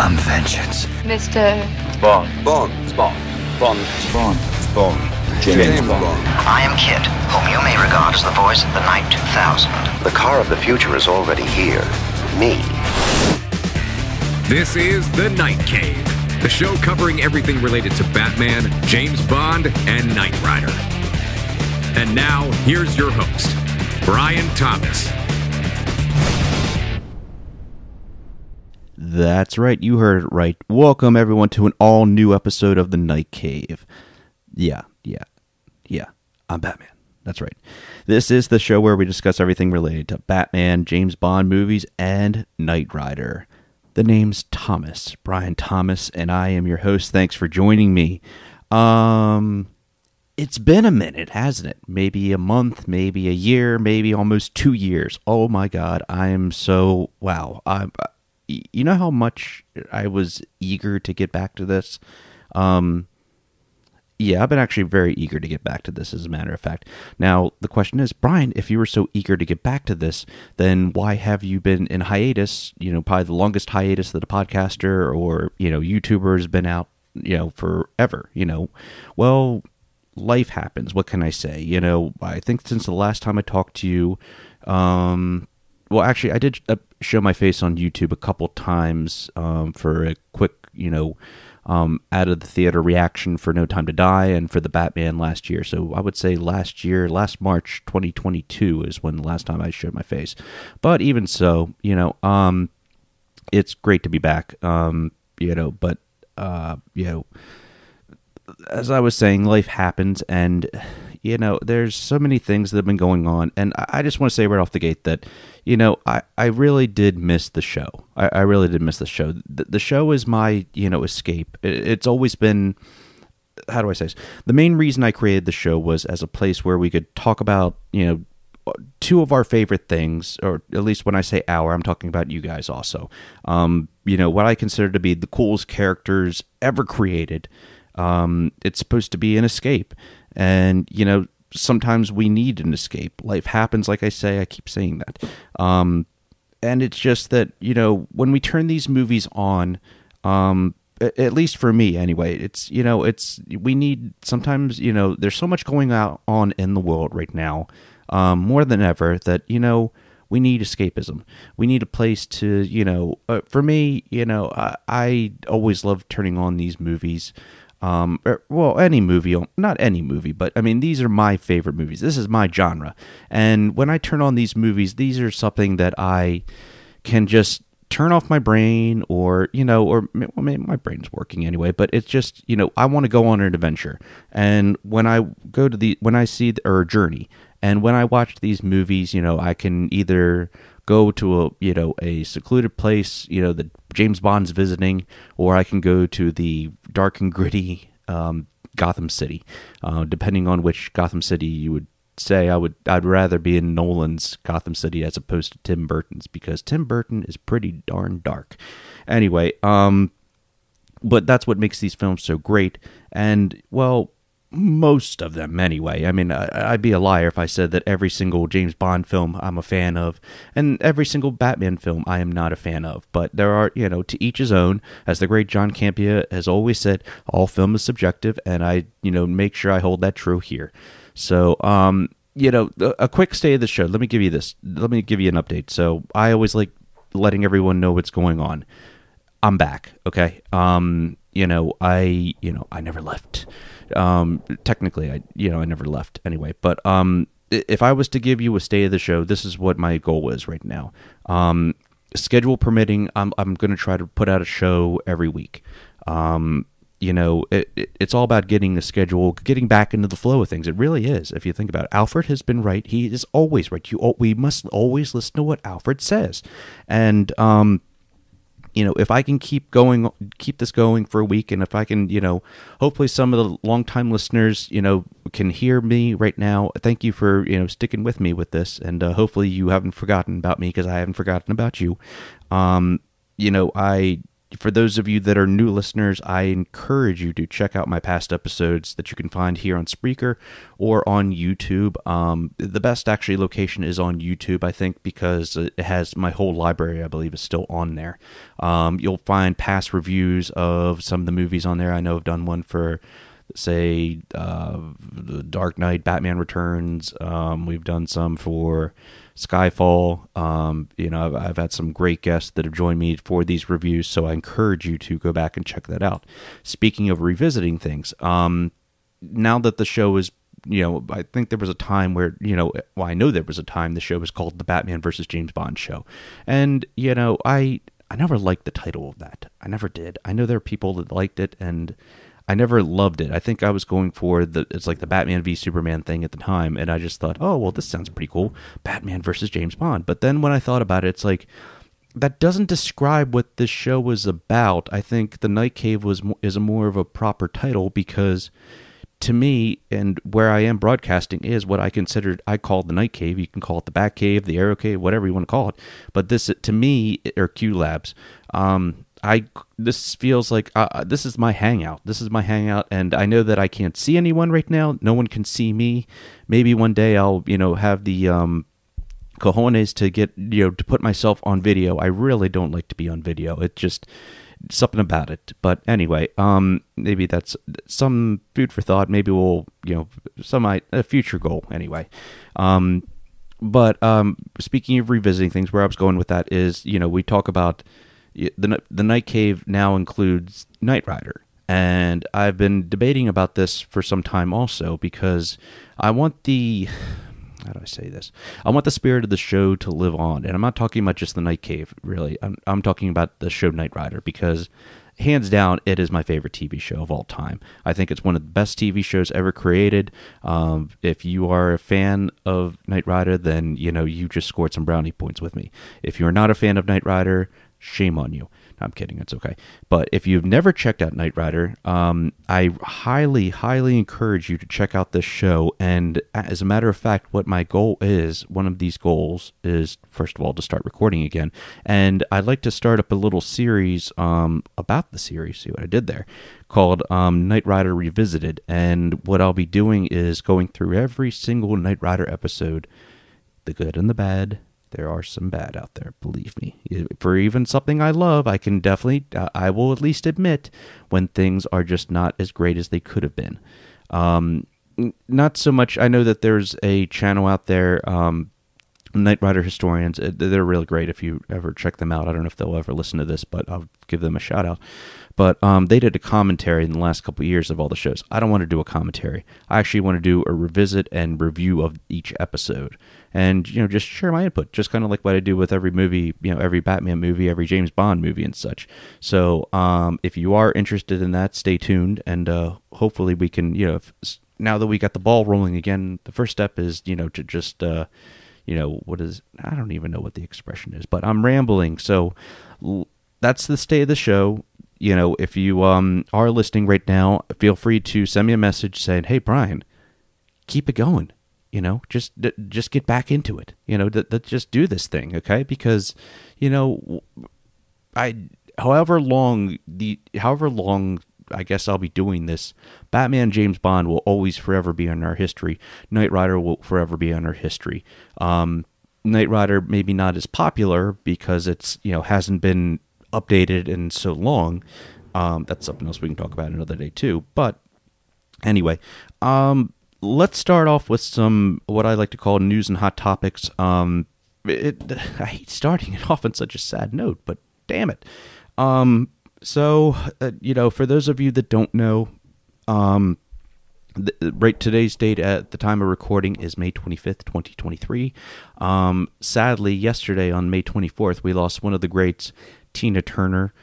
I'm vengeance. Mr. Bond. Bond. Bond. Bond. Bond. Bond. James Bond. I am Kit, whom you may regard as the voice of the Night 2000. The car of the future is already here. Me. This is The Night Cave, the show covering everything related to Batman, James Bond, and Knight Rider. And now, here's your host, Brian Thomas. That's right, you heard it right. Welcome, everyone, to an all-new episode of The Night Cave. Yeah, I'm Batman. That's right. This is the show where we discuss everything related to Batman, James Bond movies, and Knight Rider. The name's Thomas, Brian Thomas, and I am your host. Thanks for joining me. It's been a minute, hasn't it? Maybe a month, maybe a year, maybe almost 2 years. Oh my God, I am so... Wow. You know how much I was eager to get back to this? Yeah, I've been actually very eager to get back to this, as a matter of fact. Now, the question is, Brian, if you were so eager to get back to this, then why have you been in hiatus? You know, probably the longest hiatus that a podcaster or, YouTuber has been out, forever, Well, life happens. What can I say? I think since the last time I talked to you, well, actually, I did show my face on YouTube a couple times for a quick, out of the theater reaction for No Time to Die and for the Batman last year. So I would say last March 2022 is when the last time I showed my face. But even so, it's great to be back. But as I was saying, life happens, and there's so many things that have been going on, and I just want to say right off the gate that I really did miss the show. I really did miss the show. The show is my escape. It's always been, how do I say this? The main reason I created the show was as a place where we could talk about two of our favorite things, or at least when I say our, I'm talking about you guys also. What I consider to be the coolest characters ever created. It's supposed to be an escape, and sometimes we need an escape. Life happens, like I say. I keep saying that, and it's just that when we turn these movies on, at least for me anyway, it's we need sometimes there's so much going on in the world right now, more than ever, that we need escapism. We need a place to for me, I always love turning on these movies. Any movie, not any movie, but I mean, these are my favorite movies. This is my genre. And when I turn on these movies, these are something that I can just turn off my brain, or my brain's working anyway, but it's just, I want to go on an adventure. And when I see a journey, and when I watch these movies, I can either go to a secluded place, that James Bond's visiting, or I can go to the dark and gritty Gotham City, depending on which Gotham City you would say. I'd rather be in Nolan's Gotham City as opposed to Tim Burton's, because Tim Burton is pretty darn dark. Anyway, but that's what makes these films so great, and well, most of them anyway. I mean, I'd be a liar if I said that every single James Bond film I'm a fan of, and every single Batman film I am not a fan of. But there are, to each his own. As the great John Campea has always said, all film is subjective, and I, make sure I hold that true here. So, a quick stay of the show. Let me give you this. Let me give you an update. So, I always like letting everyone know what's going on. I'm back, okay? I never left. Technically, I never left anyway. But if I was to give you a stay of the show, this is what my goal is right now. Schedule permitting, I'm going to try to put out a show every week. It's all about getting the schedule, getting back into the flow of things. It really is. If you think about it, Alfred has been right. He is always right. We must always listen to what Alfred says. And if I can keep this going for a week, and if I can, hopefully some of the longtime listeners, can hear me right now. Thank you for, sticking with me with this, and hopefully you haven't forgotten about me, because I haven't forgotten about you. For those of you that are new listeners, I encourage you to check out my past episodes that you can find here on Spreaker or on YouTube. The best actually location is on YouTube, I think, because it has my whole library, I believe, is still on there. You'll find past reviews of some of the movies on there. I know I've done one for, say, The Dark Knight, Batman Returns. We've done some for Skyfall. I've had some great guests that have joined me for these reviews, so I encourage you to go back and check that out. Speaking of revisiting things, now that the show is, I think there was a time where, I know there was a time the show was called the Batman versus James Bond show. And, I never liked the title of that. I never did. I know there are people that liked it, and I never loved it. I think I was going for it's like the Batman v Superman thing at the time, and I just thought, oh, well, this sounds pretty cool. Batman versus James Bond. But then when I thought about it, it's like, that doesn't describe what this show was about. I think The Night Cave is a more of a proper title, because to me, and where I am broadcasting is what I call the Night Cave. You can call it the Bat Cave, the Arrow Cave, whatever you want to call it. But this, to me, are Q Labs. This feels like this is my hangout. This is my hangout, and I know that I can't see anyone right now. No one can see me. Maybe one day I'll, have the cojones to get, to put myself on video. I really don't like to be on video. It just something about it. But anyway, maybe that's some food for thought. Maybe we'll, a future goal anyway. But speaking of revisiting things, where I was going with that is, we talk about the Night Cave now includes Knight Rider, and I've been debating about this for some time also, because I want how do I say this? I want the spirit of the show to live on, and I'm not talking about just the Night Cave, really. I'm talking about the show Knight Rider, because hands down, it is my favorite TV show of all time. I think it's one of the best TV shows ever created. If you are a fan of Knight Rider, then, you just scored some brownie points with me. If you're not a fan of Knight Rider, shame on you. No, I'm kidding. It's okay. But if you've never checked out Knight Rider, I highly, highly encourage you to check out this show. And as a matter of fact, what my goal is, one of these goals is, first of all, to start recording again. And I'd like to start up a little series about the series, see what I did there, called Knight Rider Revisited. And what I'll be doing is going through every single Knight Rider episode, the good and the bad. There are some bad out there, believe me. For even something I love, I can definitely, I will at least admit when things are just not as great as they could have been. Not so much, I know that there's a channel out there, Knight Rider Historians. They're really great if you ever check them out. I don't know if they'll ever listen to this, but I'll give them a shout out. But they did a commentary in the last couple of years of all the shows. I don't want to do a commentary. I actually want to do a revisit and review of each episode. And, just share my input, just kind of like what I do with every movie, every Batman movie, every James Bond movie and such. So if you are interested in that, stay tuned. And hopefully we can, now that we got the ball rolling again, the first step is, to just, what is, I don't even know what the expression is, but I'm rambling. So that's the state of the show. If you are listening right now, feel free to send me a message saying, hey, Brian, keep it going. Just get back into it. Let's just do this thing, okay? Because, however long I guess I'll be doing this, Batman James Bond will always forever be in our history. Knight Rider will forever be in our history. Knight Rider maybe not as popular because it's hasn't been updated in so long. That's something else we can talk about another day too. But anyway, let's start off with some what I like to call news and hot topics. I hate starting it off on such a sad note, but damn it. So for those of you that don't know, right today's date at the time of recording is May 25th, 2023. Sadly, yesterday on May 24th, we lost one of the greats, Tina Turner.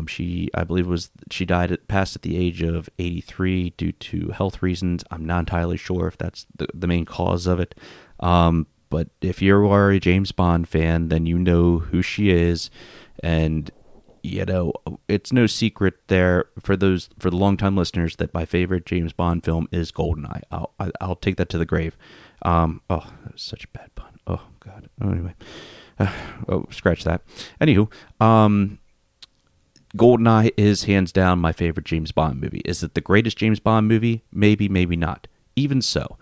She passed at the age of 83 due to health reasons. I'm not entirely sure if that's the main cause of it. But if you are a James Bond fan, then you know who she is. And, it's no secret there for the longtime listeners that my favorite James Bond film is GoldenEye. I'll take that to the grave. That was such a bad pun. Oh, God. Oh, anyway. Scratch that. Anywho, GoldenEye is hands down my favorite James Bond movie. Is it the greatest James Bond movie? Maybe, maybe not. Even so,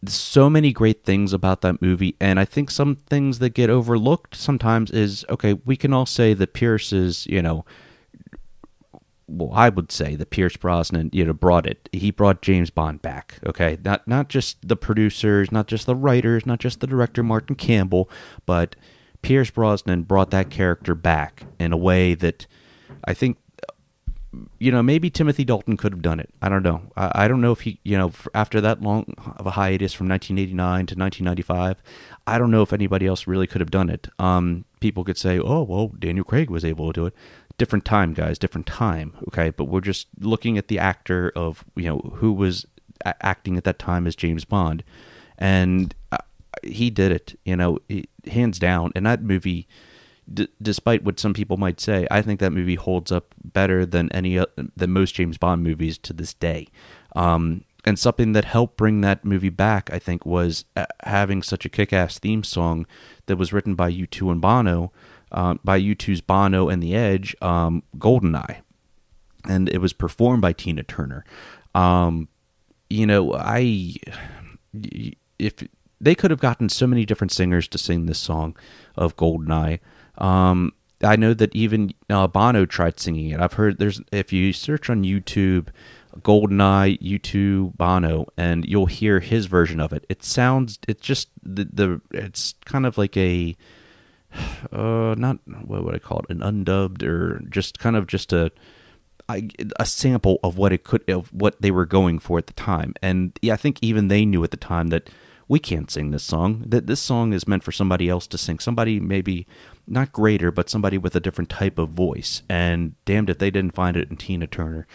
so many great things about that movie, and I think some things that get overlooked sometimes is, okay, we can all say that Pierce is, well, I would say that Pierce Brosnan, brought it. He brought James Bond back, okay? Not just the producers, not just the writers, not just the director, Martin Campbell, but Pierce Brosnan brought that character back in a way that I think, maybe Timothy Dalton could have done it. I don't know. I don't know if he, after that long of a hiatus from 1989 to 1995, I don't know if anybody else really could have done it. People could say, oh, well, Daniel Craig was able to do it. Different time, guys, different time, okay? But we're just looking at the actor of, who was acting at that time as James Bond. And he did it, hands down. And that movie, despite what some people might say, I think that movie holds up better than than most James Bond movies to this day. And something that helped bring that movie back, I think, was having such a kick-ass theme song that was written by U2 and Bono, by U2's Bono and The Edge, GoldenEye. And it was performed by Tina Turner. If they could have gotten so many different singers to sing this song of GoldenEye. I know that even Bono tried singing it. I've heard if you search on YouTube, GoldenEye, U2, Bono, and you'll hear his version of it. It's just it's kind of like a, not, what would I call it, an undubbed, or just kind of just a sample of what they were going for at the time. And yeah, I think even they knew at the time that we can't sing this song, that this song is meant for somebody else to sing, somebody maybe not greater, but somebody with a different type of voice. And damned if they didn't find it in Tina Turner.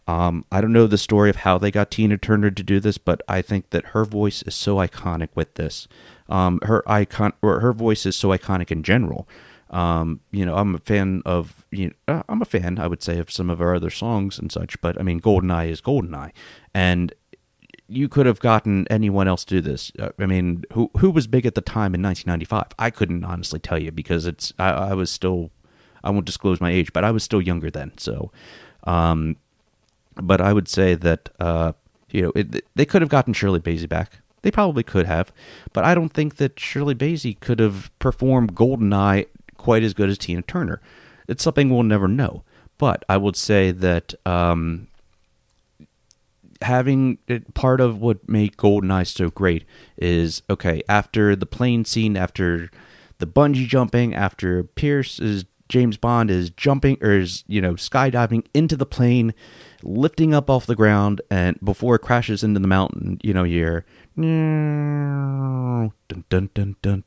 I don't know the story of how they got Tina Turner to do this, but I think that her voice is so iconic with this. Her voice is so iconic in general. I'm a fan of, I would say, of some of her other songs and such, but I mean, GoldenEye is GoldenEye. And you could have gotten anyone else to do this. I mean, who was big at the time in 1995? I couldn't honestly tell you, because I was still, I won't disclose my age, but I was still younger then. So, but I would say that, they could have gotten Shirley Bassey back. They probably could have, but I don't think that Shirley Bassey could have performed GoldenEye quite as good as Tina Turner. It's something we'll never know. But I would say that, having it, part of what made GoldenEye so great is, okay, after the plane scene, after the bungee jumping, after James Bond is jumping, or is, skydiving into the plane, lifting up off the ground, and before it crashes into the mountain, you hear dun dun dun dun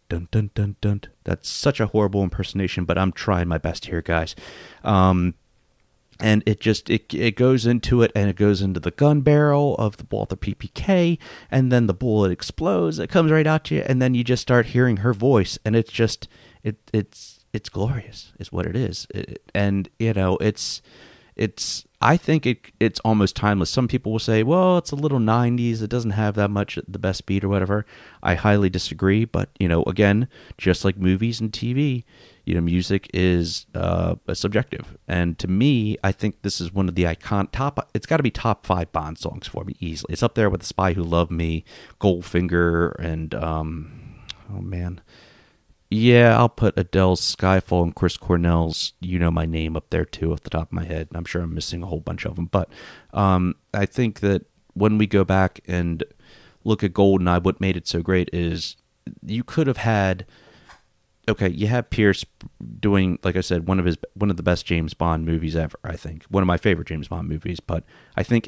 dun dun dun dun. That's such a horrible impersonation, but I'm trying my best here, guys. And it goes into it, and it goes into the gun barrel of the Walther PPK, and then the bullet explodes. It comes right at you, and then you just start hearing her voice, and it's just it's glorious, is what it is. I think it's almost timeless. Some people will say, well, it's a little 90s. It doesn't have that much the best beat or whatever. I highly disagree. But, again, just like movies and TV, music is subjective. And to me, I think this is one of the it's got to be top 5 Bond songs for me easily. It's up there with The Spy Who Loved Me, Goldfinger, and, oh man. Yeah, I'll put Adele's Skyfall and Chris Cornell's You Know My Name up there too, off the top of my head. I'm sure I'm missing a whole bunch of them. But I think that when we go back and look at GoldenEye, what made it so great is you could have had, you have Pierce doing, like I said, one of the best James Bond movies ever, I think. One of my favorite James Bond movies. But I think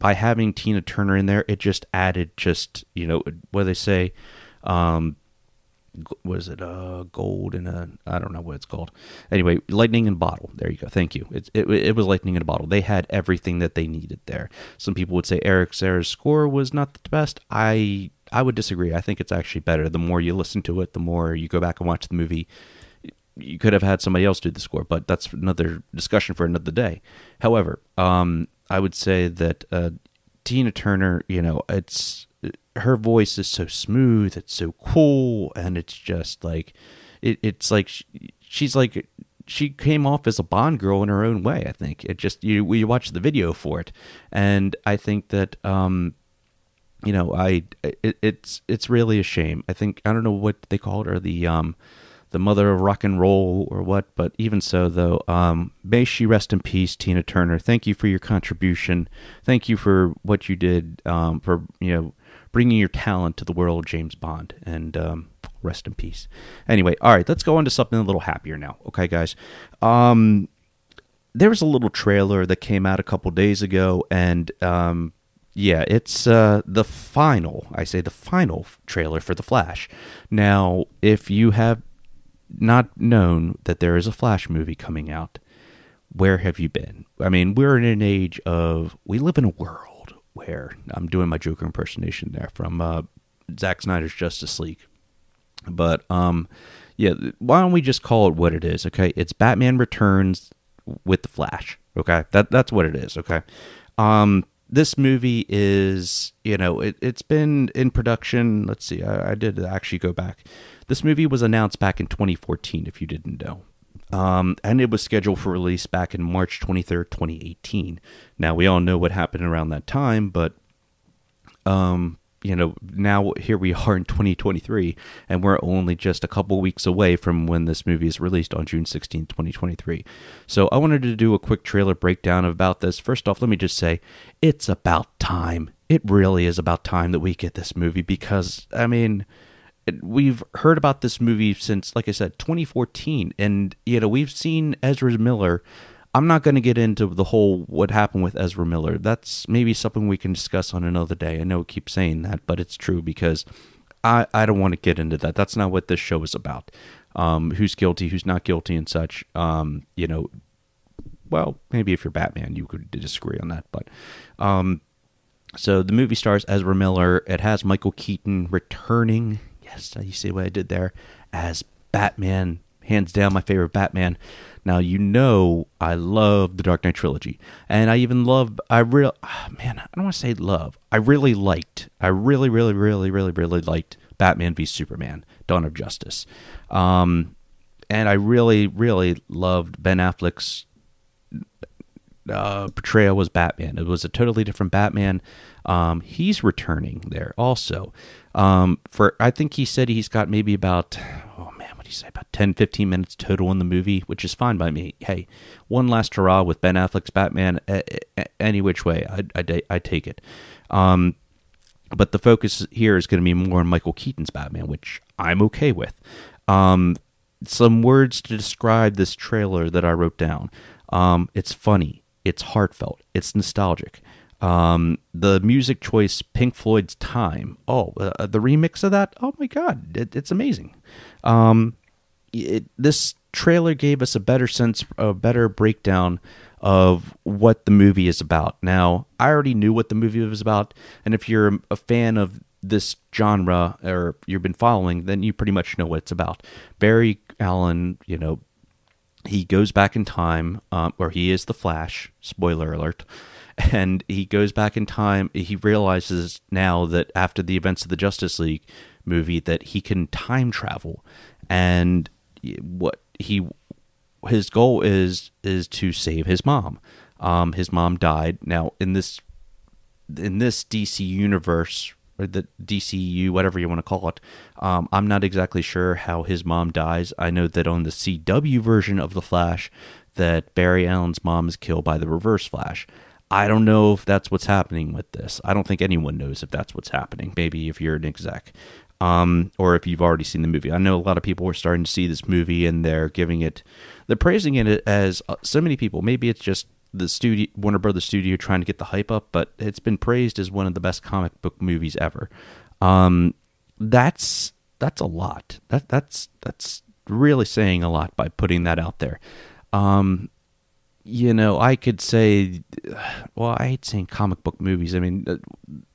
by having Tina Turner in there, it just added what they say, was it gold in a, I don't know what it's called. Anyway, lightning in a bottle. There you go. Thank you. It was lightning in a bottle. They had everything that they needed there. Some people would say Eric Serra's score was not the best. I would disagree. I think it's actually better. The more you listen to it, the more you go back and watch the movie. You could have had somebody else do the score, but that's another discussion for another day. However, I would say that Tina Turner, her voice is so smooth, it's so cool, and it's just like it's like she's like she came off as a Bond girl in her own way. I think it just you watch the video for it, and I think that it's really a shame. I think I don't know what they called her, the mother of rock and roll or what, but even so, though, may she rest in peace, Tina Turner. Thank you for your contribution. Thank you for what you did, for bringing your talent to the world, James Bond, and rest in peace. Anyway, all right, let's go on to something a little happier now. Okay, guys. There was a little trailer that came out a couple days ago, and it's the final trailer for The Flash. Now, if you have not known that there is a Flash movie coming out, where have you been? I mean, we live in a world where, I'm doing my Joker impersonation there from Zack Snyder's Justice League. But, why don't we just call it what it is, okay? It's Batman Returns with the Flash, okay? That's what it is, okay? This movie is, it's been in production. Let's see, I did actually go back. This movie was announced back in 2014, if you didn't know. And it was scheduled for release back in March 23rd, 2018. Now, we all know what happened around that time, but, now here we are in 2023, and we're only just a couple weeks away from when this movie is released on June 16th, 2023. So I wanted to do a quick trailer breakdown about this. First off, let me just say, it's about time. It really is about time that we get this movie because, I mean, we've heard about this movie since, like I said, 2014, and, we've seen Ezra Miller. I'm not going to get into the whole what happened with Ezra Miller. That's maybe something we can discuss on another day. I know I keep saying that, but it's true because I don't want to get into that. That's not what this show is about. Who's guilty, who's not guilty, and such. Well, maybe if you're Batman, you could disagree on that. But so the movie stars Ezra Miller. It has Michael Keaton returning. Yes, you see what I did there, as Batman. Hands down, my favorite Batman. Now, I love the Dark Knight trilogy. And I even I really liked Batman v Superman, Dawn of Justice. And I really, really loved Ben Affleck's portrayal as Batman. It was a totally different Batman. He's returning there also. I think he said he's got maybe about, about 10, 15 minutes total in the movie, which is fine by me. Hey, one last hurrah with Ben Affleck's Batman, any which way, I take it. But the focus here is going to be more on Michael Keaton's Batman, which I'm okay with. Some words to describe this trailer that I wrote down. It's funny, it's heartfelt, it's nostalgic. The music choice, Pink Floyd's Time. The remix of that. Oh my God, it's amazing. This trailer gave us a better breakdown of what the movie is about. Now, I already knew what the movie was about, and if you're a fan of this genre or you've been following, then you pretty much know what it's about. Barry Allen, he goes back in time, or he is the Flash. Spoiler alert. And he goes back in time. He realizes now that after the events of the Justice League movie that he can time travel, and his goal is to save his mom. His mom died. Now in this DC universe, or the DCU, whatever you want to call it, I'm not exactly sure how his mom dies. I know that on the CW version of the Flash, that Barry Allen's mom is killed by the Reverse Flash. I don't know if that's what's happening with this. I don't think anyone knows if that's what's happening. Maybe if you're an exec, or if you've already seen the movie. I know a lot of people are starting to see this movie and they're praising it as so many people. Maybe it's just the studio, Warner Brothers studio, trying to get the hype up, but it's been praised as one of the best comic book movies ever. That's a lot. That's really saying a lot by putting that out there. I could say, well, I hate saying comic book movies. I mean,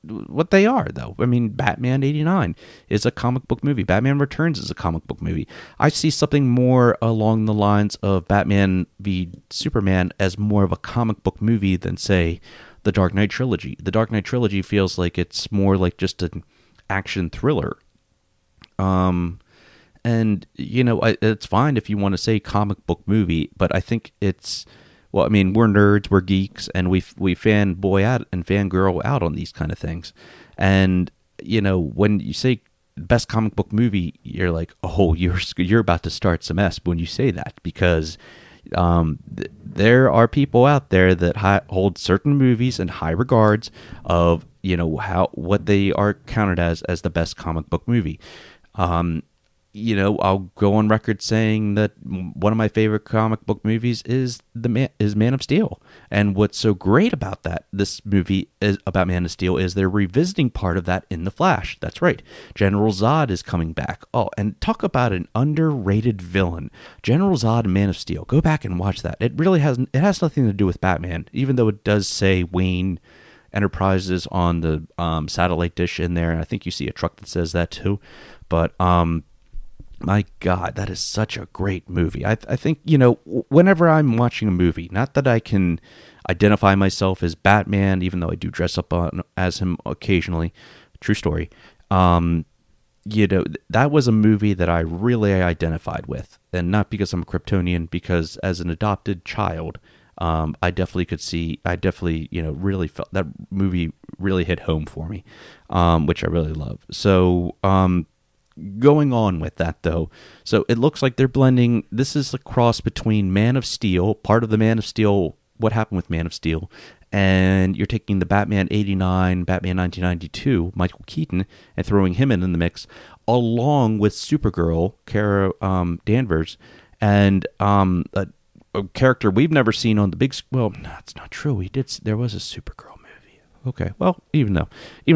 what they are, though. I mean, Batman 89 is a comic book movie. Batman Returns is a comic book movie. I see something more along the lines of Batman v Superman as more of a comic book movie than, say, the Dark Knight trilogy. The Dark Knight trilogy feels like it's more like just an action thriller. And And, it's fine if you want to say comic book movie, but I think it's, well, I mean, we're nerds, we're geeks, and we fanboy out and fangirl out on these kind of things. And, when you say best comic book movie, you're like, oh, you're about to start some S when you say that, because there are people out there that hold certain movies in high regards of, what they are counted as the best comic book movie. I'll go on record saying that one of my favorite comic book movies is Man of Steel. And what's so great about this movie is about Man of Steel is they're revisiting part of that in The Flash. That's right. General Zod is coming back. Oh, and talk about an underrated villain. General Zod and Man of Steel. Go back and watch that. It has nothing to do with Batman, even though it does say Wayne Enterprises on the satellite dish in there. And I think you see a truck that says that too. But my God, that is such a great movie. I think, whenever I'm watching a movie, not that I can identify myself as Batman, even though I do dress up as him occasionally, true story, that was a movie that I really identified with. And not because I'm a Kryptonian, because as an adopted child, I definitely really felt that movie really hit home for me, which I really love. So, going on with that, though, so it looks like they're blending. This is a cross between Man of Steel, part of the Man of Steel, what happened with Man of Steel, and you're taking the Batman 89, Batman 1992, Michael Keaton, and throwing him in the mix, along with Supergirl, Kara Danvers, and a character we've never seen on the big. Well, no, that's not true. There was a Supergirl. Okay, well, even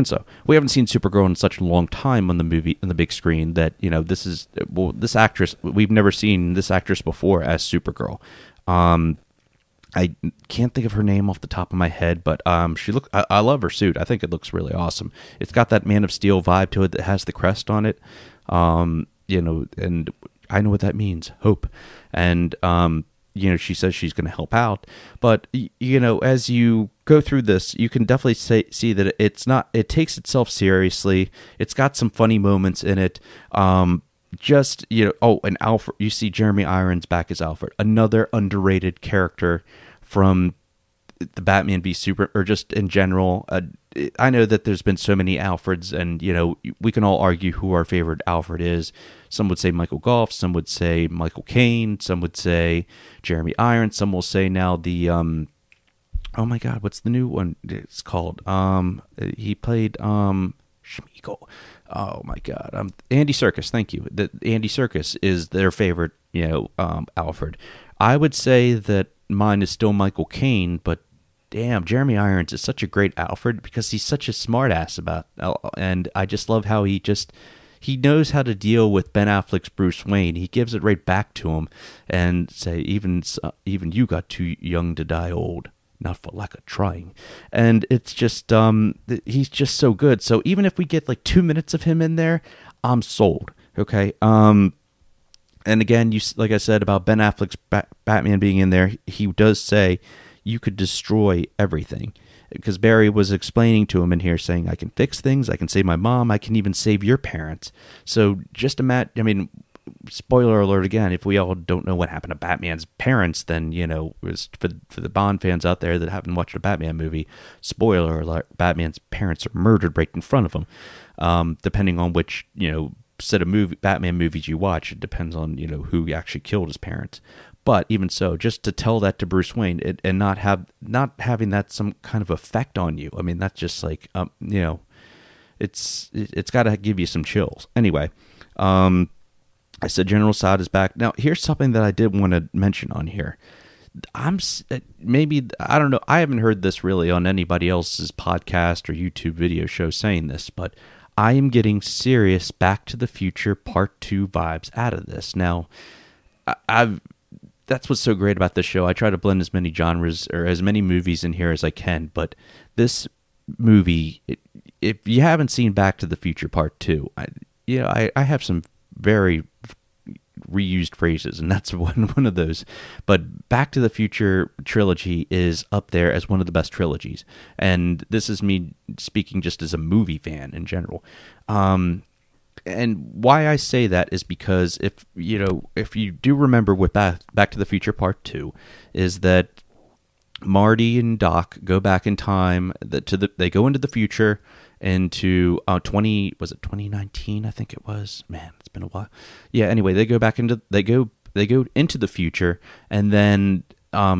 so, we haven't seen Supergirl in such a long time on the big screen that, this actress, we've never seen this actress before as Supergirl. I can't think of her name off the top of my head, but I love her suit. I think it looks really awesome. It's got that Man of Steel vibe to it that has the crest on it. And I know what that means, hope. And she says she's going to help out, but as you go through this, you can definitely see that it takes itself seriously. It's got some funny moments in it. And Alfred, you see Jeremy Irons back as Alfred, another underrated character from the Batman v Super, or just in general. I know that there's been so many Alfreds, and we can all argue who our favorite Alfred is. Some would say Michael Gough, some would say Michael Caine, some would say Jeremy Irons, some will say now the oh my God, what's the new one? It's called he played Schmeagol. Oh my God, Andy Serkis. Thank you. Andy Serkis is their favorite, Alfred. I would say that mine is still Michael Caine, but damn, Jeremy Irons is such a great Alfred because he's such a smartass and I just love how he knows how to deal with Ben Affleck's Bruce Wayne. He gives it right back to him and say, even you got too young to die old, not for lack of trying. And it's just, he's just so good. So even if we get like 2 minutes of him in there, I'm sold. Okay. And again, like I said about Ben Affleck's Batman being in there, he does say, you could destroy everything, because Barry was explaining to him in here saying, I can fix things, I can save my mom, I can even save your parents. So just imagine, I mean, spoiler alert again, if we all don't know what happened to Batman's parents, then, for the Bond fans out there that haven't watched a Batman movie, spoiler alert, Batman's parents are murdered right in front of him. Depending on which, set of Batman movies you watch, it depends on, who actually killed his parents. But even so, just to tell that to Bruce Wayne and not having that some kind of effect on you, I mean, that's just like, it's got to give you some chills. Anyway, I said General Zod is back. Now, here's something that I did want to mention on here. I don't know, I haven't heard this really on anybody else's podcast or YouTube video show saying this, but I am getting serious Back to the Future Part 2 vibes out of this. Now, that's what's so great about this show. I try to blend as many genres or as many movies in here as I can, but this movie, if you haven't seen Back to the Future Part 2, I have some very reused phrases, and that's one of those. But Back to the Future trilogy is up there as one of the best trilogies, and this is me speaking just as a movie fan in general. and why I say that is because if you do remember with Back to the Future Part 2, is that Marty and Doc go back in time. They go into the future into 2019, I think it was. Man, it's been a while. Yeah. Anyway, they go into the future, and then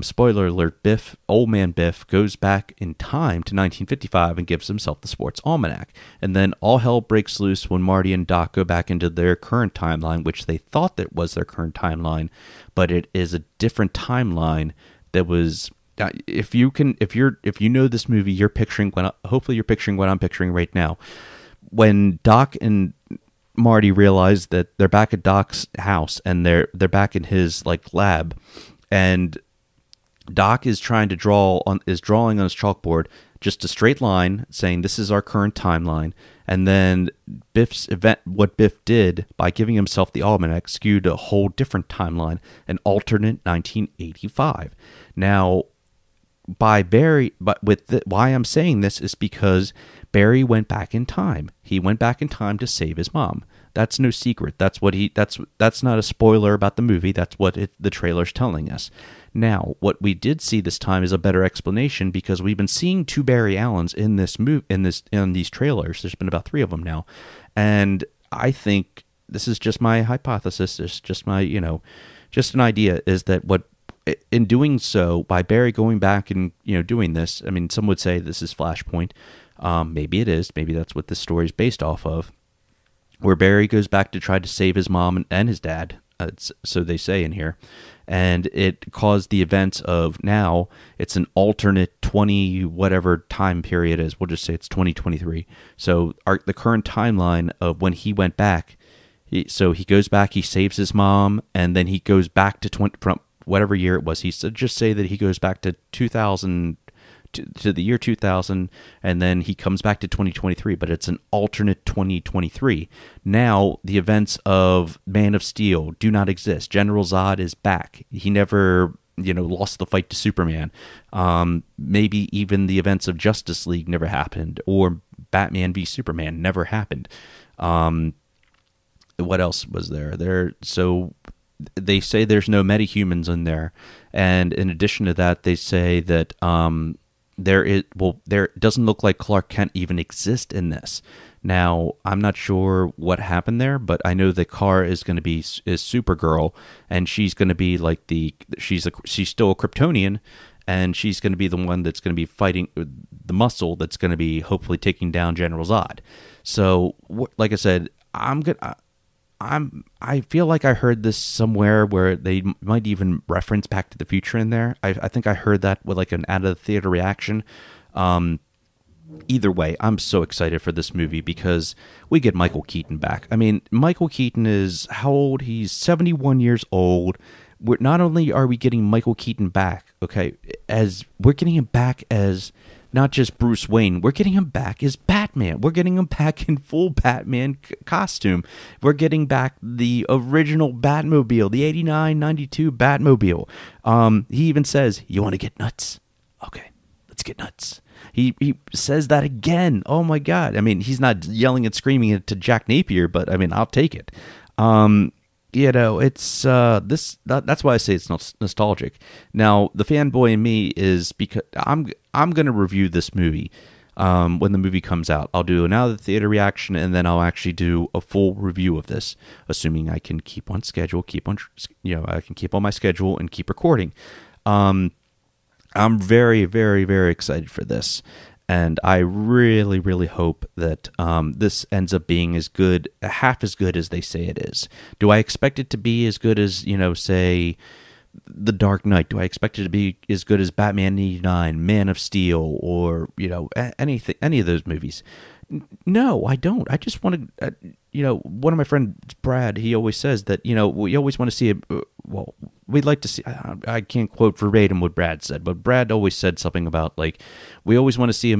spoiler alert: old man Biff goes back in time to 1955 and gives himself the sports almanac. And then all hell breaks loose when Marty and Doc go back into their current timeline, which they thought that was their current timeline, but it is a different timeline that was. If you know this movie, hopefully you're picturing what I'm picturing right now. When Doc and Marty realize that they're back at Doc's house and they're back in his lab, and Doc is drawing on his chalkboard just a straight line saying this is our current timeline, and then what Biff did by giving himself the almanac skewed a whole different timeline, an alternate 1985. Now, why I'm saying this is because Barry went back in time. He went back in time to save his mom. That's no secret. That's not a spoiler about the movie. That's what the trailer's telling us. Now, what we did see this time is a better explanation, because we've been seeing two Barry Allens in these trailers. There's been about 3 of them now, and I think this is just my hypothesis. It's just my just an idea. Is that what? In doing so, by Barry going back and doing this, I mean, some would say this is Flashpoint. Maybe it is. Maybe that's what this story is based off of, where Barry goes back to try to save his mom and his dad. So they say in here, and it caused the events of now. It's an alternate 20 whatever time period is. We'll just say it's 2023. So the current timeline of when he went back. So he goes back, he saves his mom, and then he goes back to from whatever year it was. He said, just say that he goes back to 2000, to the year 2000, and then he comes back to 2023, but it's an alternate 2023. Now, the events of Man of Steel do not exist. General Zod is back. He never, lost the fight to Superman. Maybe even the events of Justice League never happened, or Batman v Superman never happened. What else was there? So they say there's no metahumans in there, and in addition to that, they say that there doesn't look like Clark Kent even exists in this. Now, I'm not sure what happened there, but I know the car is going to be is Supergirl, and she's going to be she's still a Kryptonian, and she's going to be the one that's going to be fighting the muscle that's going to be hopefully taking down General Zod. So, like I said, I feel like I heard this somewhere where they might even reference Back to the Future in there. I think I heard that with an out of the theater reaction. Either way, I'm so excited for this movie because we get Michael Keaton back. I mean, Michael Keaton is how old? He's 71 years old. Not only are we getting Michael Keaton back, okay, as we're getting him back as not just Bruce Wayne, we're getting him back as Batman. We're getting him back in full Batman costume. We're getting back the original Batmobile, the 89-92 Batmobile. He even says, "You want to get nuts? Okay, let's get nuts." He says that again. Oh my God. I mean, he's not yelling and screaming it to Jack Napier, but I mean, I'll take it. It's that's why I say it's nostalgic. Now, the fanboy in me is because I'm going to review this movie when the movie comes out. I'll do an out of the theater reaction, and then I'll actually do a full review of this, assuming I can keep on schedule, I can keep on my schedule and keep recording. I'm very, very, very excited for this, and I really, really hope that this ends up being half as good as they say it is. Do I expect it to be as good as, say, The Dark Knight? Do I expect it to be as good as Batman 89, Man of Steel, or, any of those movies? No, I don't. I just want to, one of my friends, Brad, he always says that, we always want to see we'd like to see, I can't quote verbatim what Brad said, but Brad always said something about, we always want to see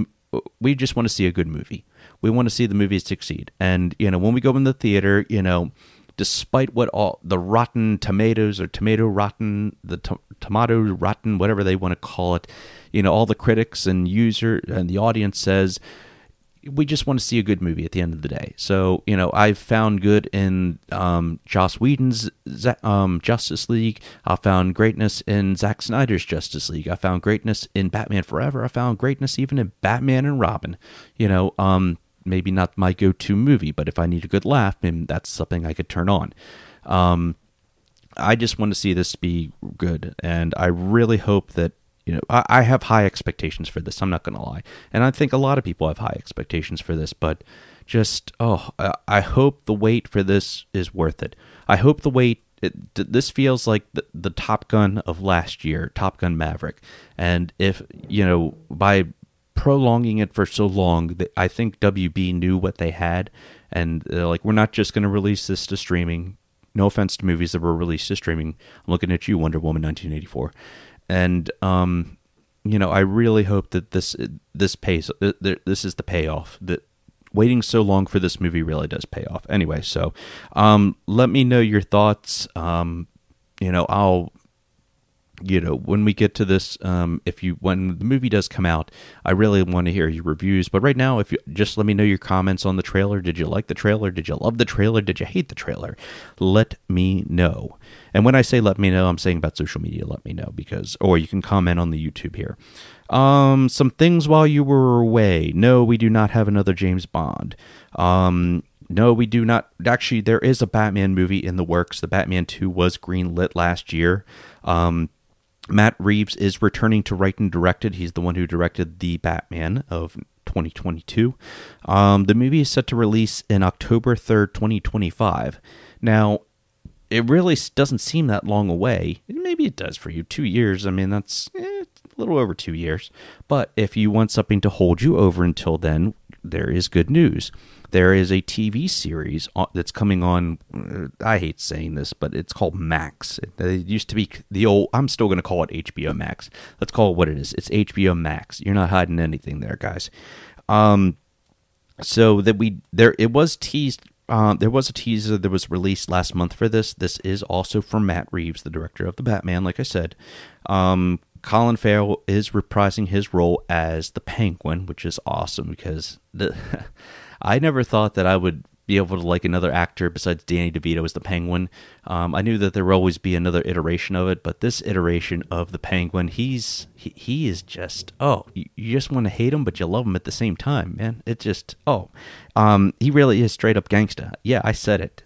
we just want to see a good movie. We want to see the movie succeed. And, when we go in the theater, despite what all the rotten tomatoes or tomato rotten, tomato rotten, whatever they want to call it, all the critics and user and the audience says, we just want to see a good movie at the end of the day. So, I've found good in Joss Whedon's Justice League. I found greatness in Zack Snyder's Justice League. I found greatness in Batman Forever. I found greatness even in Batman and Robin. Maybe not my go-to movie, but if I need a good laugh, then that's something I could turn on. I just want to see this be good, and I really hope that, I have high expectations for this. I'm not going to lie. And I think a lot of people have high expectations for this, but just, I hope the wait for this is worth it. I hope the wait, this feels like the Top Gun of last year, Top Gun Maverick. And if, by prolonging it for so long, I think WB knew what they had. And they're like, we're not just going to release this to streaming. No offense to movies that were released to streaming. I'm looking at you, Wonder Woman 1984. And, I really hope that this pays. This is the payoff. That waiting so long for this movie really does pay off. Anyway, so let me know your thoughts. I'll, when we get to this, when the movie does come out, I really want to hear your reviews. But right now, if you just let me know your comments on the trailer. Did you like the trailer? Did you love the trailer? Did you hate the trailer? Let me know. And when I say let me know, I'm saying about social media, let me know, or you can comment on the YouTube here. Some things while you were away. No, we do not have another James Bond. No, we do not. Actually, there is a Batman movie in the works. The Batman 2 was greenlit last year. Matt Reeves is returning to write and direct it. He's the one who directed the Batman of 2022. The movie is set to release in October 3rd, 2025. Now, it really doesn't seem that long away. Maybe it does for you. 2 years. I mean, that's a little over 2 years. But if you want something to hold you over until then, there is good news. There is a TV series that's coming on. I hate saying this, but it's called Max. It used to be the old. I'm still going to call it HBO Max. Let's call it what it is. It's HBO Max. You're not hiding anything there, guys. So that it was teased. There was a teaser that was released last month for this. This is also from Matt Reeves, the director of the Batman. Like I said, Colin Farrell is reprising his role as the Penguin, which is awesome because I never thought that I would be able to like another actor besides Danny DeVito as the Penguin. I knew that there will always be another iteration of it, but this iteration of the Penguin, he is just, you just want to hate him, but you love him at the same time, man. It just, he really is straight up gangsta. Yeah, I said it.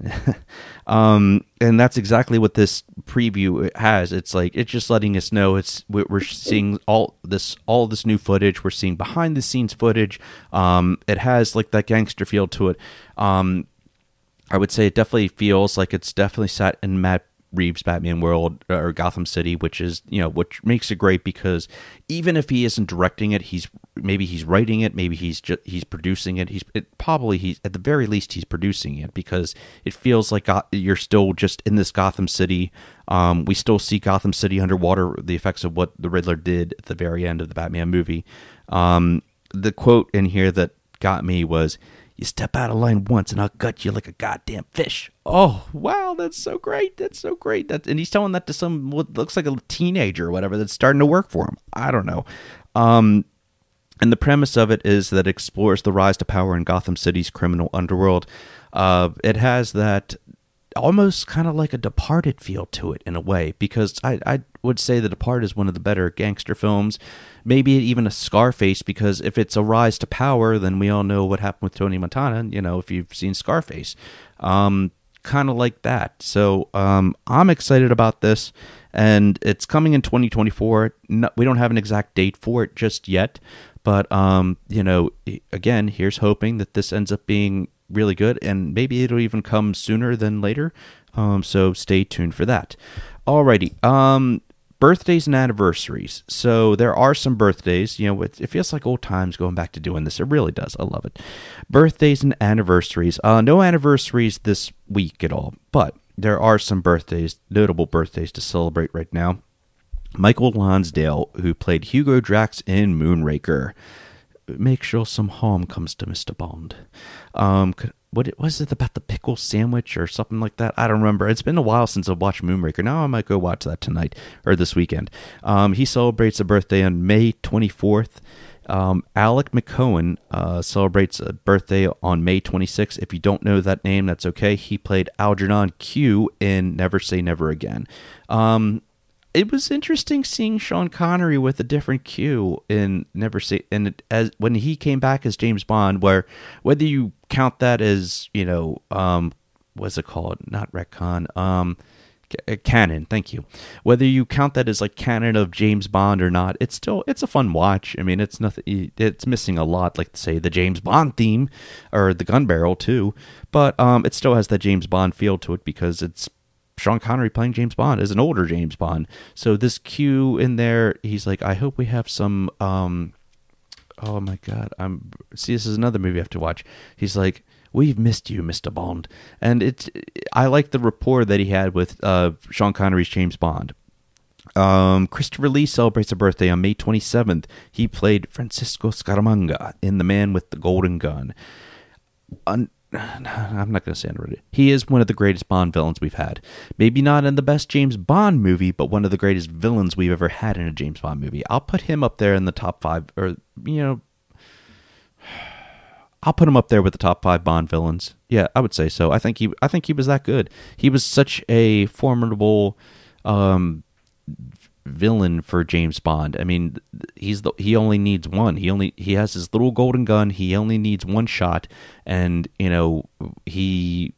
And that's exactly what this preview has. It's like, it's just letting us know we're seeing all this new footage. We're seeing behind the scenes footage. It has like that gangster feel to it. I would say it definitely feels like it's definitely set in Matt Reeves' Batman world, or Gotham City, which is, which makes it great because even if he isn't directing it, he's writing it, maybe he's producing it. He's at the very least he's producing it because it feels like you're still just in this Gotham City. We still see Gotham City underwater, the effects of what the Riddler did at the very end of the Batman movie. The quote in here that got me was, "You step out of line once and I'll gut you like a goddamn fish." Oh, wow, that's so great. That's so great. And he's telling that to some what looks like a teenager or whatever that's starting to work for him. I don't know. And the premise of it is that it explores the rise to power in Gotham City's criminal underworld. It has that almost kind of like a Departed feel to it in a way, because I would say The Departed is one of the better gangster films, maybe even a Scarface, because if it's a rise to power, then we all know what happened with Tony Montana, if you've seen Scarface. Kind of like that. So I'm excited about this, and it's coming in 2024. No, we don't have an exact date for it just yet, but again, here's hoping that this ends up being really good, and maybe it'll even come sooner than later. So stay tuned for that. Alrighty. Birthdays and anniversaries. So there are some birthdays. It feels like old times going back to doing this. It really does. I love it. Birthdays and anniversaries. No anniversaries this week at all, but there are some birthdays, notable birthdays to celebrate right now. Michael Lonsdale, who played Hugo Drax in Moonraker. Make sure some harm comes to Mr. Bond. What was it about the pickle sandwich or something like that? I don't remember. It's been a while since I've watched Moonraker. Now I might go watch that tonight or this weekend. He celebrates a birthday on May 24th. Alec McCowan celebrates a birthday on May 26th. If you don't know that name, that's okay. He played Algernon Q in Never Say Never Again. It was interesting seeing Sean Connery with a different Q in Never Say, and as when he came back as James Bond, where whether you count that as, what's it called? Not retcon. Canon. Thank you. Whether you count that as like canon of James Bond or not, it's a fun watch. I mean, it's nothing. It's missing a lot, like say the James Bond theme or the gun barrel too, but it still has that James Bond feel to it because it's Sean Connery playing James Bond as an older James Bond. So this Q in there, he's like, I hope we have some. Oh my God! This is another movie I have to watch. He's like, we've missed you, Mr. Bond. And I like the rapport that he had with Sean Connery's James Bond. Christopher Lee celebrates a birthday on May 27th. He played Francisco Scaramanga in The Man with the Golden Gun. I'm not going to say it. He is one of the greatest Bond villains we've had. Maybe not in the best James Bond movie, but one of the greatest villains we've ever had in a James Bond movie. I'll put him up there in the top 5, or, I'll put him up there with the top 5 Bond villains. Yeah, I would say so. I think he was that good. He was such a formidable villain for James Bond. I mean, he only needs one. He has his little golden gun. He only needs one shot, and he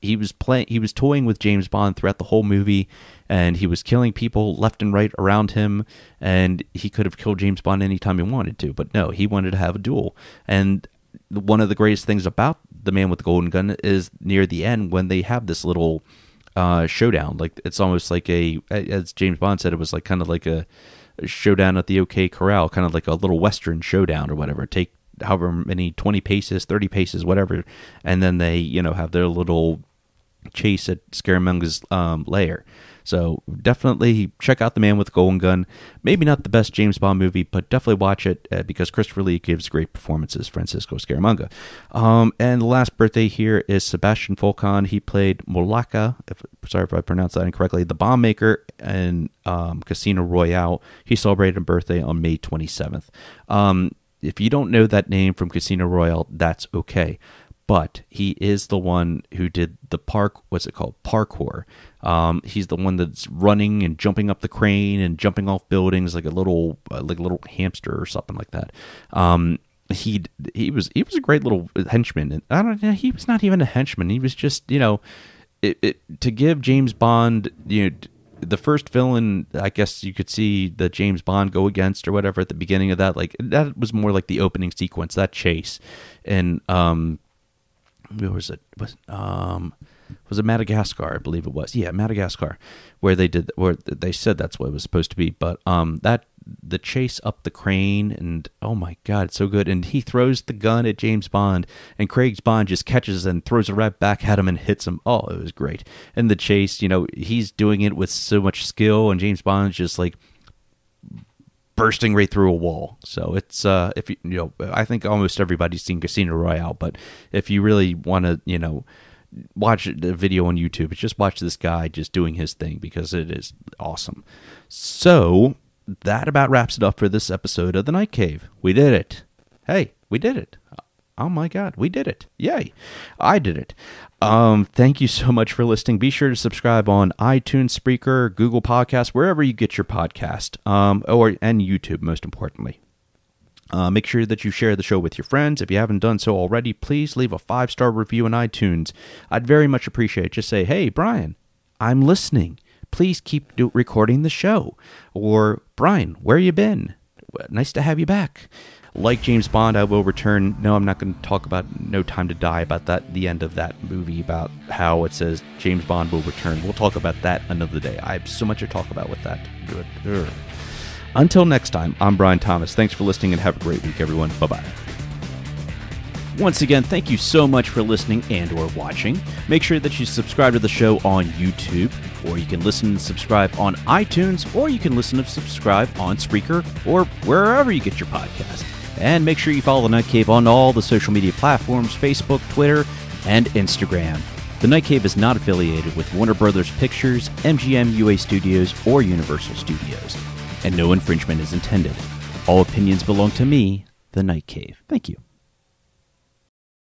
was toying with James Bond throughout the whole movie, and he was killing people left and right around him, and he could have killed James Bond anytime he wanted to, but no, he wanted to have a duel. And one of the greatest things about The Man with the Golden Gun is near the end when they have this little showdown. Like, it's almost like as James Bond said, it was like kind of like a showdown at the OK Corral, kind of like a little Western showdown or whatever. Take however many 20 paces, 30 paces, whatever, and then they have their little chase at Scaramanga's lair. So definitely check out The Man with the Golden Gun. Maybe not the best James Bond movie, but definitely watch it because Christopher Lee gives great performances, Francisco Scaramanga. And the last birthday here is Sebastian Falcon. He played Molaka, sorry if I pronounced that incorrectly, the bomb maker in Casino Royale. He celebrated a birthday on May 27th. If you don't know that name from Casino Royale, that's okay. But he is the one who did the parkour. He's the one that's running and jumping up the crane and jumping off buildings like a little hamster or something like that. He was a great little henchman. And I don't know, he was not even a henchman. He was just to give James Bond the first villain, I guess you could see that James Bond go against or whatever at the beginning of that. Like, that was more like the opening sequence, that chase, and where was it? Was it Madagascar? I believe it was. Yeah, Madagascar, where they said that's what it was supposed to be. But the chase up the crane, and oh my God, it's so good. And he throws the gun at James Bond, and Craig's Bond just catches it and throws it right back at him and hits him. Oh, it was great. And the chase, he's doing it with so much skill, and James Bond's just like bursting right through a wall. So it's if I think almost everybody's seen Casino Royale, but if you really want to watch the video on YouTube, just watch this guy just doing his thing because it is awesome. So that about wraps it up for this episode of The Night Cave. We did it. Hey, we did it. Oh my God, we did it. Yay. I did it. Thank you so much for listening. Be sure to subscribe on iTunes, Spreaker, Google Podcasts, wherever you get your podcast, and YouTube, most importantly. Make sure that you share the show with your friends. If you haven't done so already, please leave a 5-star review on iTunes. I'd very much appreciate it. Just say, hey, Brian, I'm listening. Please keep recording the show. Or, Brian, where you been? Nice to have you back. Like James Bond, I will return. No, I'm not going to talk about No Time to Die, about the end of that movie, about how it says James Bond will return. We'll talk about that another day. I have so much to talk about with that. Good. Until next time, I'm Brian Thomas. Thanks for listening and have a great week, everyone. Bye-bye. Once again, thank you so much for listening and or watching. Make sure that you subscribe to the show on YouTube, or you can listen and subscribe on iTunes, or you can listen and subscribe on Spreaker, or wherever you get your podcast. And make sure you follow The Night Cave on all the social media platforms, Facebook, Twitter, and Instagram. The Night Cave is not affiliated with Warner Brothers Pictures, MGM, UA Studios, or Universal Studios, and no infringement is intended. All opinions belong to me, the Night Cave. Thank you.